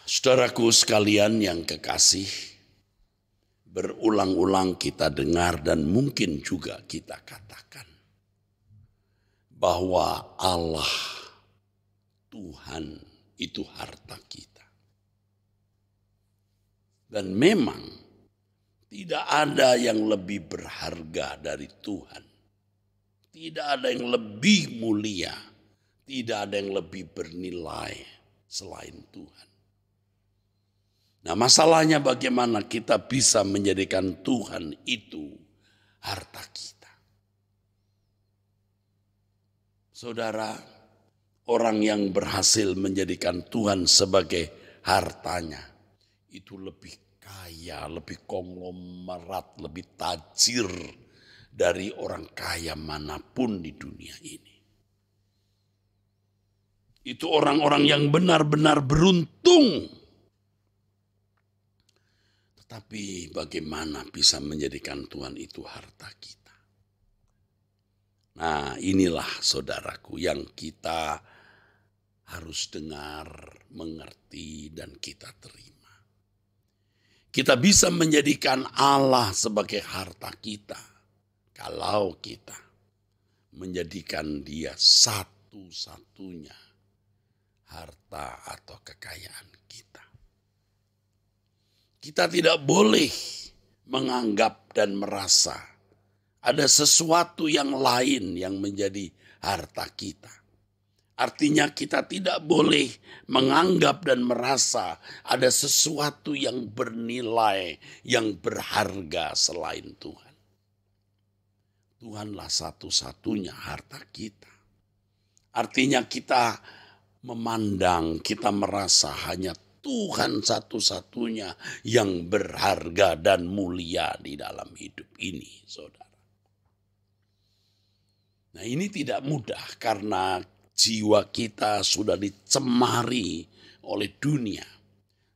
Saudaraku sekalian yang kekasih, berulang-ulang kita dengar dan mungkin juga kita katakan bahwa Allah Tuhan itu harta kita. Dan memang tidak ada yang lebih berharga dari Tuhan. Tidak ada yang lebih mulia, tidak ada yang lebih bernilai selain Tuhan. Nah, masalahnya bagaimana kita bisa menjadikan Tuhan itu harta kita. Saudara, orang yang berhasil menjadikan Tuhan sebagai hartanya itu lebih kaya, lebih konglomerat, lebih tajir dari orang kaya manapun di dunia ini. Itu orang-orang yang benar-benar beruntung. Tapi bagaimana bisa menjadikan Tuhan itu harta kita? Nah, inilah saudaraku yang kita harus dengar, mengerti, dan kita terima. Kita bisa menjadikan Allah sebagai harta kita kalau kita menjadikan Dia satu-satunya harta atau kekayaan kita. Kita tidak boleh menganggap dan merasa ada sesuatu yang lain yang menjadi harta kita. Artinya kita tidak boleh menganggap dan merasa ada sesuatu yang bernilai, yang berharga selain Tuhan. Tuhanlah satu-satunya harta kita. Artinya kita memandang, kita merasa hanya Tuhan satu-satunya yang berharga dan mulia di dalam hidup ini, saudara. Nah, ini tidak mudah karena jiwa kita sudah dicemari oleh dunia.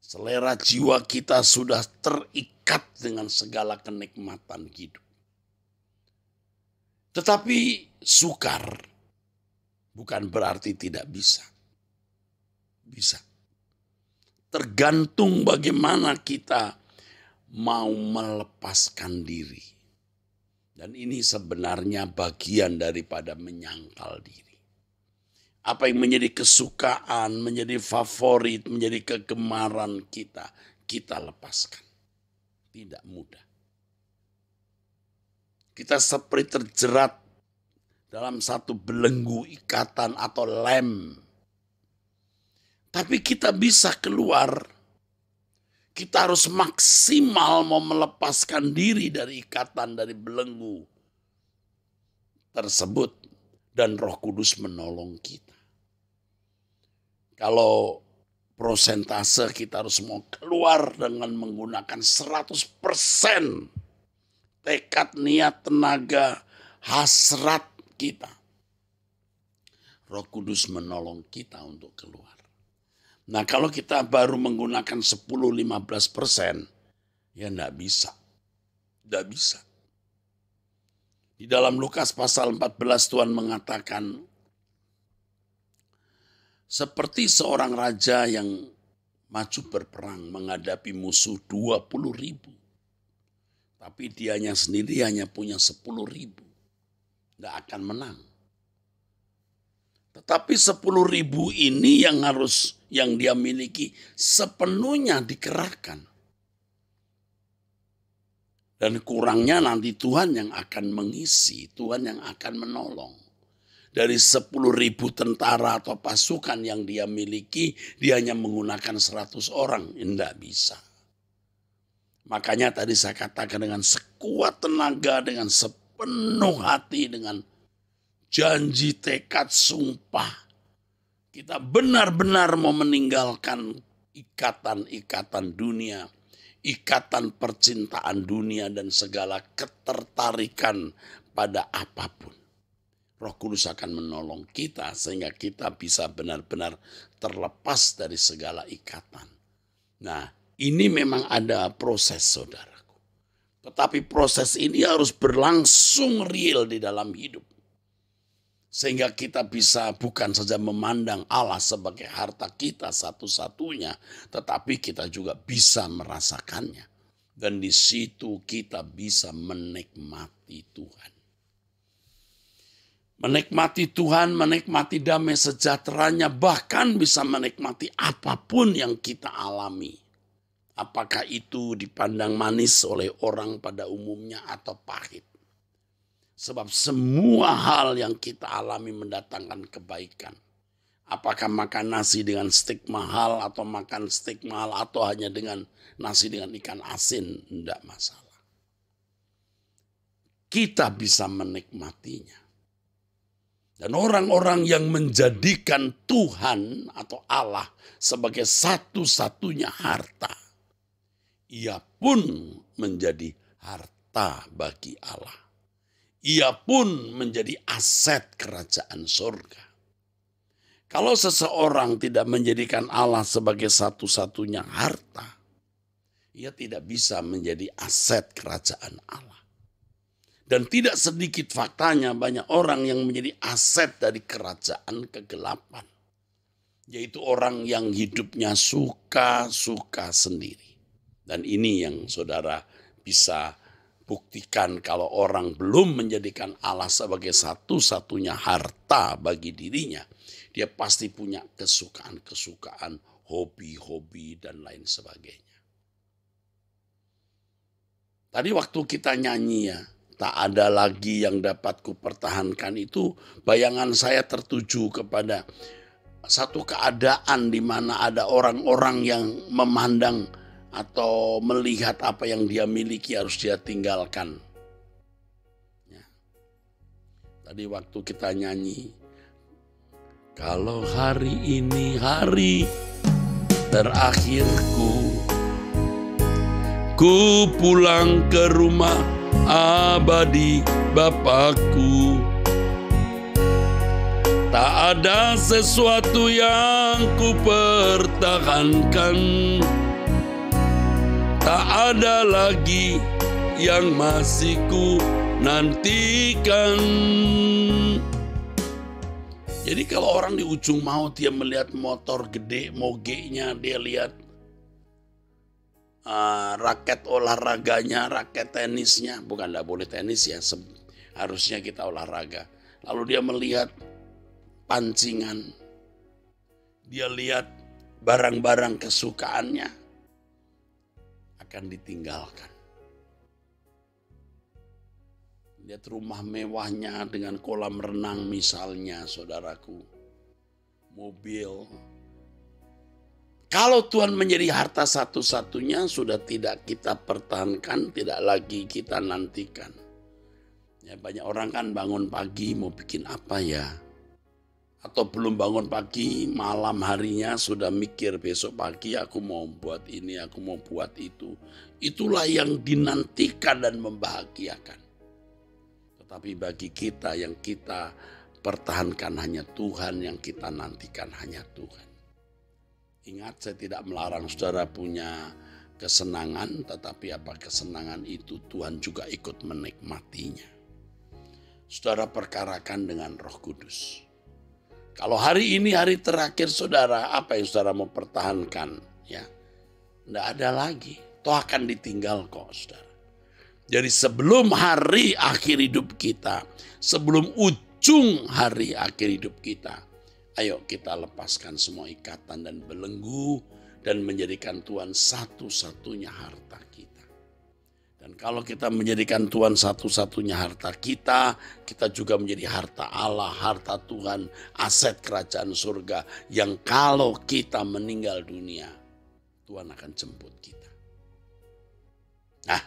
Selera jiwa kita sudah terikat dengan segala kenikmatan hidup. Tetapi sukar bukan berarti tidak bisa. Bisa. Tergantung bagaimana kita mau melepaskan diri. Dan ini sebenarnya bagian daripada menyangkal diri. Apa yang menjadi kesukaan, menjadi favorit, menjadi kegemaran kita, kita lepaskan. Tidak mudah. Kita seperti terjerat dalam satu belenggu ikatan atau lem. Tapi kita bisa keluar. Kita harus maksimal mau melepaskan diri dari ikatan, dari belenggu tersebut. Dan Roh Kudus menolong kita. Kalau prosentase kita harus mau keluar dengan menggunakan 100% tekad, niat, tenaga, hasrat kita. Roh Kudus menolong kita untuk keluar. Nah, kalau kita baru menggunakan 10-15%, ya enggak bisa. Enggak bisa. Di dalam Lukas pasal 14 Tuhan mengatakan, seperti seorang raja yang maju berperang menghadapi musuh 20.000. Tapi dianya sendiri hanya punya 10.000. Enggak akan menang. Tetapi 10.000 ini yang dia miliki sepenuhnya dikerahkan. Dan kurangnya nanti Tuhan yang akan mengisi, Tuhan yang akan menolong. Dari 10.000 tentara atau pasukan yang dia miliki, dia hanya menggunakan 100 orang. Tidak bisa. Makanya tadi saya katakan dengan sekuat tenaga, dengan sepenuh hati, dengan janji, tekad, sumpah. Kita benar-benar mau meninggalkan ikatan-ikatan dunia, ikatan percintaan dunia dan segala ketertarikan pada apapun. Roh Kudus akan menolong kita sehingga kita bisa benar-benar terlepas dari segala ikatan. Nah, ini memang ada proses, saudaraku. Tetapi proses ini harus berlangsung real di dalam hidup. Sehingga kita bisa bukan saja memandang Allah sebagai harta kita satu-satunya, tetapi kita juga bisa merasakannya. Dan di situ kita bisa menikmati Tuhan. Menikmati Tuhan, menikmati damai sejahteranya, bahkan bisa menikmati apapun yang kita alami. Apakah itu dipandang manis oleh orang pada umumnya atau pahit. Sebab semua hal yang kita alami mendatangkan kebaikan. Apakah makan nasi dengan steak mahal atau makan steak mahal atau hanya dengan nasi dengan ikan asin, tidak masalah. Kita bisa menikmatinya. Dan orang-orang yang menjadikan Tuhan atau Allah sebagai satu-satunya harta, ia pun menjadi harta bagi Allah. Ia pun menjadi aset kerajaan surga. Kalau seseorang tidak menjadikan Allah sebagai satu-satunya harta, ia tidak bisa menjadi aset kerajaan Allah. Dan tidak sedikit faktanya banyak orang yang menjadi aset dari kerajaan kegelapan. Yaitu orang yang hidupnya suka-suka sendiri. Dan ini yang saudara bisa buktikan kalau orang belum menjadikan Allah sebagai satu-satunya harta bagi dirinya. Dia pasti punya kesukaan-kesukaan, hobi-hobi dan lain sebagainya. Tadi waktu kita nyanyi ya, tak ada lagi yang dapat kupertahankan itu, bayangan saya tertuju kepada satu keadaan di mana ada orang-orang yang memandang atau melihat apa yang dia miliki harus dia tinggalkan. Ya. Tadi waktu kita nyanyi, kalau hari ini hari terakhirku, ku pulang ke rumah abadi Bapakku. Tak ada sesuatu yang ku pertahankan, tak ada lagi yang masih ku nantikan. Jadi kalau orang di ujung maut dia melihat motor gede, mogenya, dia lihat raket olahraganya, raket tenisnya, bukan tidak boleh tenis ya, harusnya kita olahraga. Lalu dia melihat pancingan, dia lihat barang-barang kesukaannya, akan ditinggalkan. Lihat rumah mewahnya dengan kolam renang misalnya, saudaraku, mobil. Kalau Tuhan menjadi harta satu-satunya, sudah tidak kita pertahankan, tidak lagi kita nantikan. Ya, banyak orang kan bangun pagi mau bikin apa ya? Atau belum bangun pagi, malam harinya sudah mikir besok pagi aku mau buat ini, aku mau buat itu. Itulah yang dinantikan dan membahagiakan. Tetapi bagi kita yang kita pertahankan hanya Tuhan, yang kita nantikan hanya Tuhan. Ingat, saya tidak melarang saudara punya kesenangan, tetapi apa kesenangan itu Tuhan juga ikut menikmatinya. Saudara perkarakan dengan Roh Kudus. Kalau hari ini hari terakhir saudara, apa yang saudara mau pertahankan? Ya, tidak ada lagi. Toh akan ditinggal kok saudara. Jadi sebelum hari akhir hidup kita, sebelum ujung hari akhir hidup kita, ayo kita lepaskan semua ikatan dan belenggu dan menjadikan Tuhan satu-satunya harta kita. Dan kalau kita menjadikan Tuhan satu-satunya harta kita, kita juga menjadi harta Allah, harta Tuhan, aset kerajaan surga yang kalau kita meninggal dunia, Tuhan akan jemput kita. Nah,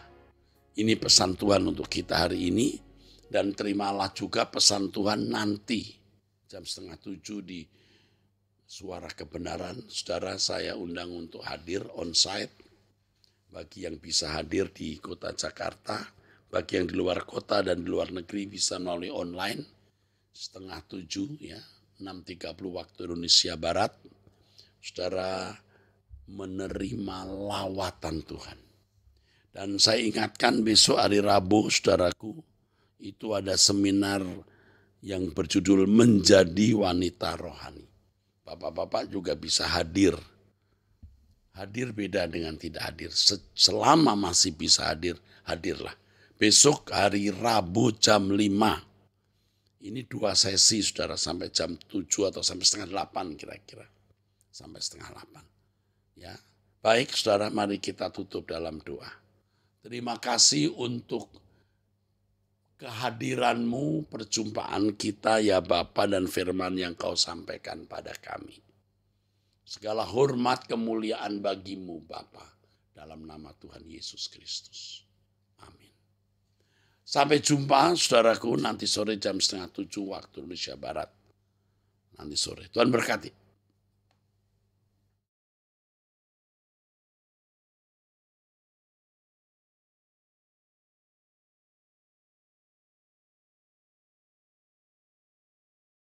ini pesan Tuhan untuk kita hari ini, dan terimalah juga pesan Tuhan nanti jam 6:30 di Suara Kebenaran. Saudara, saya undang untuk hadir on-site. Bagi yang bisa hadir di kota Jakarta, bagi yang di luar kota dan di luar negeri bisa melalui online. 6:30 ya, 6:30 waktu Indonesia Barat. Saudara menerima lawatan Tuhan. Dan saya ingatkan besok hari Rabu, saudaraku, itu ada seminar yang berjudul Menjadi Wanita Rohani. Bapak-bapak juga bisa hadir. Hadir beda dengan tidak hadir. Selama masih bisa hadir, hadirlah. Besok hari Rabu jam 5. Ini 2 sesi saudara, sampai jam 7 atau sampai setengah 8 kira-kira. Sampai setengah 8. Ya. Baik saudara, mari kita tutup dalam doa. Terima kasih untuk kehadiranmu, perjumpaan kita ya Bapa, dan firman yang kau sampaikan pada kami. Segala hormat kemuliaan bagimu Bapa, dalam nama Tuhan Yesus Kristus. Amin. Sampai jumpa saudaraku nanti sore jam 6:30 waktu Indonesia Barat. Nanti sore. Tuhan berkati.